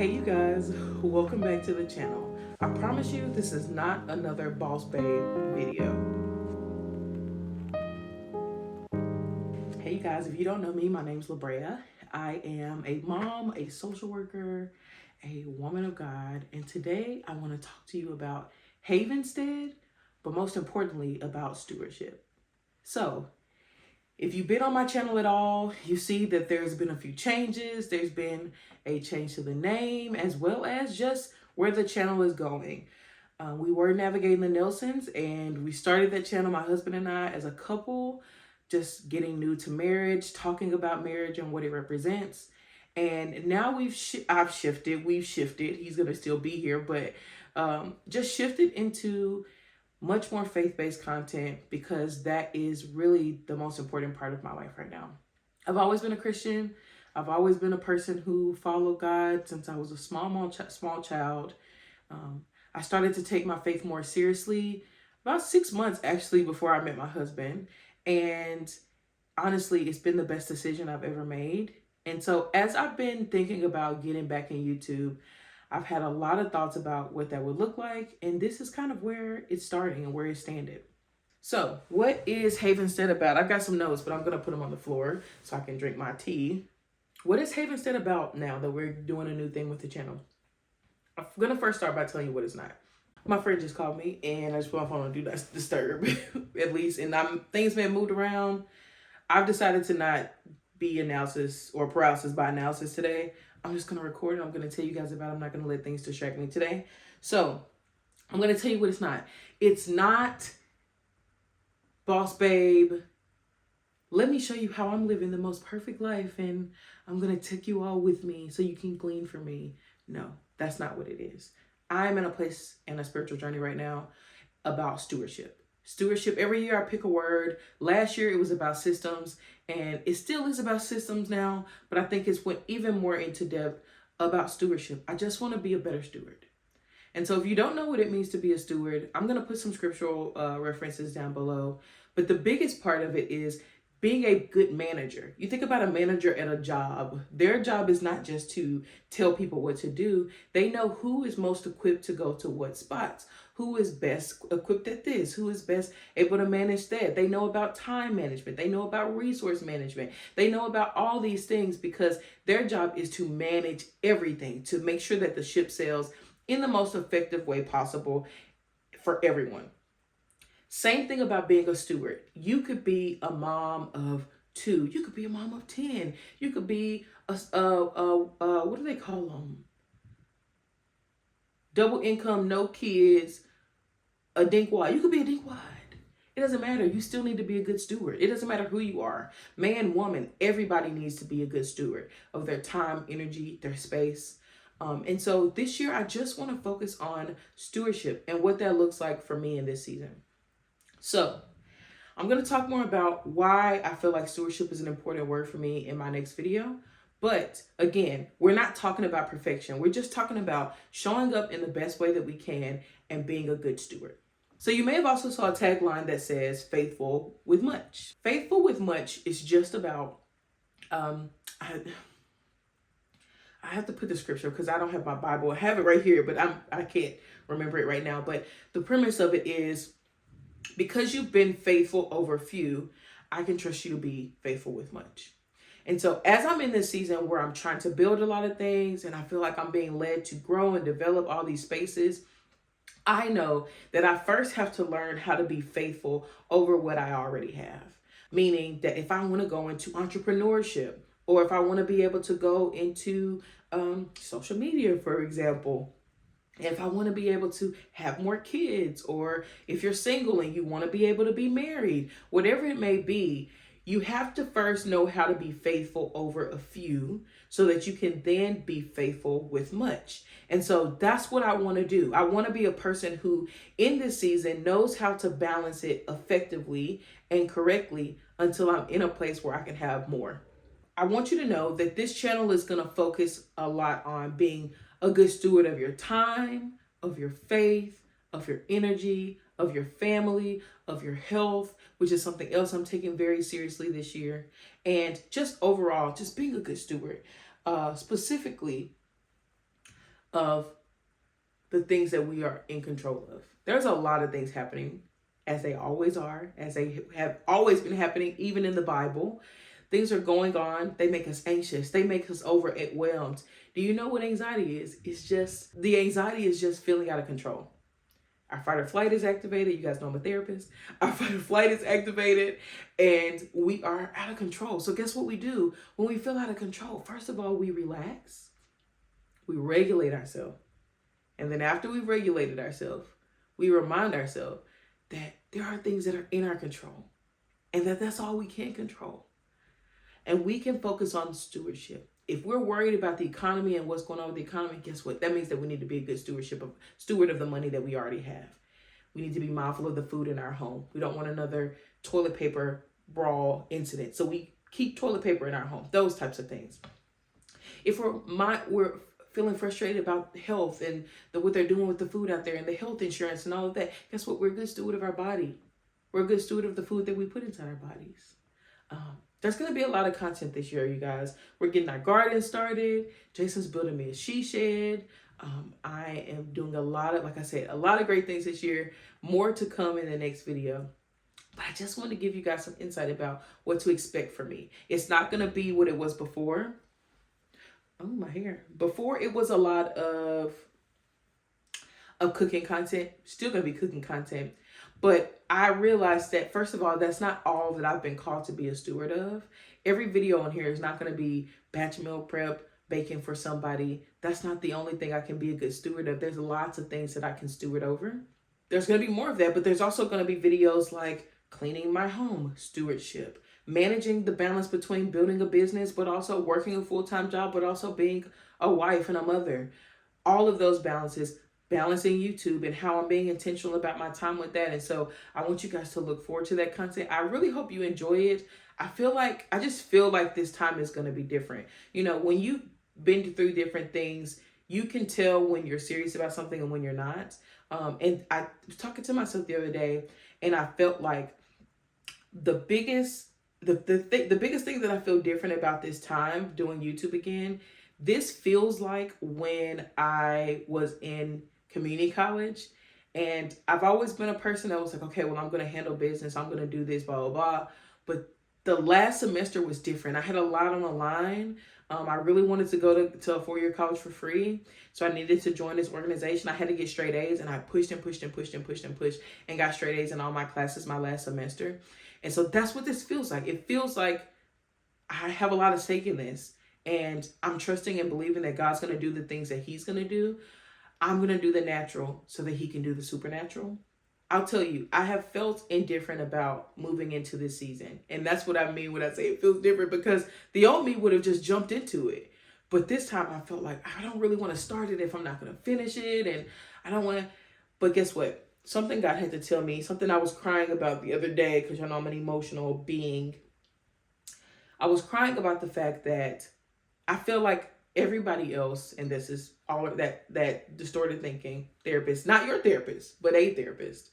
Hey you guys, welcome back to the channel. I promise you this is not another Boss Babe video. Hey you guys, if you don't know me, my name's LaBrea. I am a mom, a social worker, a woman of God, and today I want to talk to you about Havenstead, but most importantly about stewardship. So, if you've been on my channel at all, you see that there's been a few changes. There's been a change to the name as well as just where the channel is going. We were navigating the Nelsons and we started that channel, my husband and I, as a couple, just getting new to marriage, talking about marriage and what it represents. And now we've shifted. He's going to still be here, but just shifted into much more faith-based content because that is really the most important part of my life right now. I've always been a Christian. I've always been a person who followed God since I was a small child. I started to take my faith more seriously about 6 months actually before I met my husband. And honestly, it's been the best decision I've ever made. And so as I've been thinking about getting back in YouTube, I've had a lot of thoughts about what that would look like, and this is kind of where it's starting and where it's standing. So, what is Havenstead about? I've got some notes, but I'm going to put them on the floor so I can drink my tea. What is Havenstead about now that we're doing a new thing with the channel? I'm going to first start by telling you what it's not. My friend just called me, and I just put my phone on Do Not Disturb, at least, and things been moved around. I've decided to not be analysis or paralysis by analysis today. I'm just going to record it. I'm going to tell you guys about it. I'm not going to let things distract me today. So I'm going to tell you what it's not. It's not Boss Babe. Let me show you how I'm living the most perfect life and I'm going to take you all with me so you can glean from me. No, that's not what it is. I'm in a place in a spiritual journey right now about stewardship. Stewardship, every year I pick a word. Last year it was about systems, and it still is about systems now, but I think it's went even more into depth about stewardship. I just want to be a better steward. And so if you don't know what it means to be a steward, I'm going to put some scriptural references down below. But the biggest part of it is being a good manager. You think about a manager at a job. Their job is not just to tell people what to do. They know who is most equipped to go to what spots, who is best equipped at this, who is best able to manage that. They know about time management. They know about resource management. They know about all these things because their job is to manage everything, to make sure that the ship sails in the most effective way possible for everyone. Same thing about being a steward. You could be a mom of 2. You could be a mom of 10. You could be what do they call them? Double income, no kids, a dinkwad. You could be a dinkwad. It doesn't matter. You still need to be a good steward. It doesn't matter who you are. Man, woman, everybody needs to be a good steward of their time, energy, their space. And so this year, I just want to focus on stewardship and what that looks like for me in this season. So I'm going to talk more about why I feel like stewardship is an important word for me in my next video. But again, we're not talking about perfection. We're just talking about showing up in the best way that we can and being a good steward. So you may have also saw a tagline that says faithful with much. Faithful with much is just about, I have to put the scripture because I don't have my Bible. I have it right here, but I can't remember it right now. But the premise of it is, because you've been faithful over few, I can trust you to be faithful with much. And so as I'm in this season where I'm trying to build a lot of things and I feel like I'm being led to grow and develop all these spaces, I know that I first have to learn how to be faithful over what I already have. Meaning that if I want to go into entrepreneurship, or if I want to be able to go into social media, for example, if I want to be able to have more kids, or if you're single and you want to be able to be married, whatever it may be, you have to first know how to be faithful over a few so that you can then be faithful with much. And so that's what I want to do. I want to be a person who in this season knows how to balance it effectively and correctly until I'm in a place where I can have more. I want you to know that this channel is going to focus a lot on being a good steward of your time, of your faith, of your energy, of your family, of your health, which is something else I'm taking very seriously this year. And just overall, just being a good steward. Specifically, of the things that we are in control of. There's a lot of things happening, as they always are, as they have always been happening, even in the Bible. Things are going on. They make us anxious. They make us overwhelmed. Do you know what anxiety is? The anxiety is just feeling out of control. Our fight or flight is activated. You guys know I'm a therapist. Our fight or flight is activated and we are out of control. So guess what we do when we feel out of control? First of all, we relax. We regulate ourselves. And then after we've regulated ourselves, we remind ourselves that there are things that are in our control and that's all we can control. And we can focus on stewardship. If we're worried about the economy and what's going on with the economy, guess what? That means that we need to be a good steward of the money that we already have. We need to be mindful of the food in our home. We don't want another toilet paper brawl incident. So we keep toilet paper in our home, those types of things. If we're feeling frustrated about health and what they're doing with the food out there and the health insurance and all of that, guess what? We're a good steward of our body. We're a good steward of the food that we put inside our bodies. There's going to be a lot of content this year, you guys. We're getting our garden started. Jason's building me a she shed. I am doing a lot of great things this year. More to come in the next video. But I just want to give you guys some insight about what to expect from me. It's not going to be what it was before. Oh, my hair. Before, it was a lot of cooking content. Still going to be cooking content. But I realized that, first of all, that's not all that I've been called to be a steward of. Every video on here is not going to be batch meal prep, baking for somebody. That's not the only thing I can be a good steward of. There's lots of things that I can steward over. There's going to be more of that, but there's also going to be videos like cleaning my home, stewardship, managing the balance between building a business, but also working a full-time job, but also being a wife and a mother. All of those balances. Balancing YouTube and how I'm being intentional about my time with that. And so I want you guys to look forward to that content. I really hope you enjoy it. I just feel like this time is going to be different. You know, when you've been through different things, you can tell when you're serious about something and when you're not. And I was talking to myself the other day and I felt like the biggest thing that I feel different about this time doing YouTube again, this feels like when I was in community college. And I've always been a person that was like, okay, well, I'm going to handle business. I'm going to do this, blah, blah, blah. But the last semester was different. I had a lot on the line. I really wanted to go to a 4-year college for free. So I needed to join this organization. I had to get straight A's and I pushed and got straight A's in all my classes my last semester. And so that's what this feels like. It feels like I have a lot of stake in this and I'm trusting and believing that God's going to do the things that he's going to do. I'm going to do the natural so that he can do the supernatural. I'll tell you, I have felt indifferent about moving into this season. And that's what I mean when I say it feels different, because the old me would have just jumped into it. But this time I felt like I don't really want to start it if I'm not going to finish it. And I don't want to. But guess what? Something God had to tell me, something I was crying about the other day, because y'all know I'm an emotional being. I was crying about the fact that I feel like everybody else, and this is all of that distorted thinking, therapist, not your therapist, but a therapist.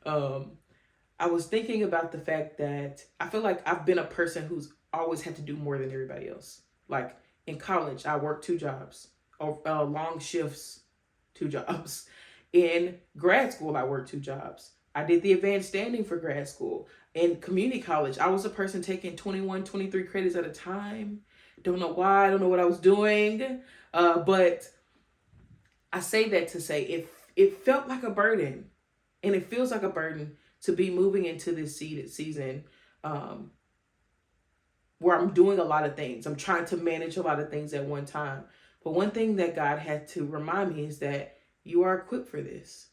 I was thinking about the fact that I feel like I've been a person who's always had to do more than everybody else. Like in college, I worked 2 jobs, long shifts, 2 jobs. In grad school, I worked 2 jobs. I did the advanced standing for grad school. In community college, I was a person taking 21, 23 credits at a time. Don't know why. I don't know what I was doing. But I say that to say it felt like a burden. And it feels like a burden to be moving into this season where I'm doing a lot of things. I'm trying to manage a lot of things at one time. But one thing that God had to remind me is that you are equipped for this.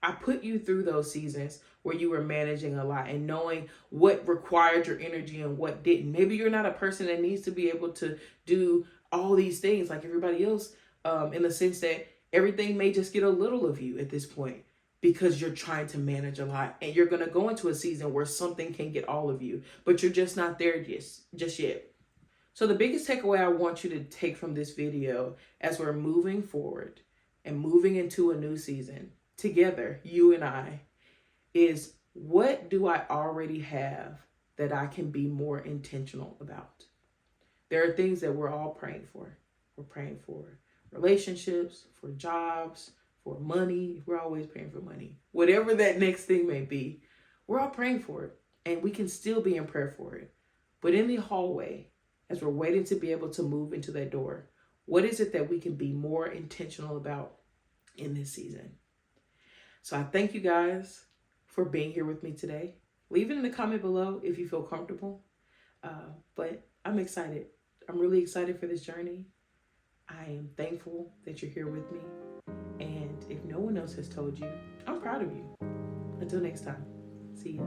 I put you through those seasons where you were managing a lot and knowing what required your energy and what didn't. Maybe you're not a person that needs to be able to do all these things like everybody else, in the sense that everything may just get a little of you at this point because you're trying to manage a lot, and you're going to go into a season where something can get all of you, but you're just not there just yet. So the biggest takeaway I want you to take from this video as we're moving forward and moving into a new season together, you and I, is what do I already have that I can be more intentional about? There are things that we're all praying for. We're praying for relationships, for jobs, for money. We're always praying for money. Whatever that next thing may be, we're all praying for it. And we can still be in prayer for it. But in the hallway, as we're waiting to be able to move into that door, what is it that we can be more intentional about in this season? So I thank you guys for being here with me today. Leave it in the comment below if you feel comfortable. But I'm excited. I'm really excited for this journey. I am thankful that you're here with me. And if no one else has told you, I'm proud of you. Until next time, see ya.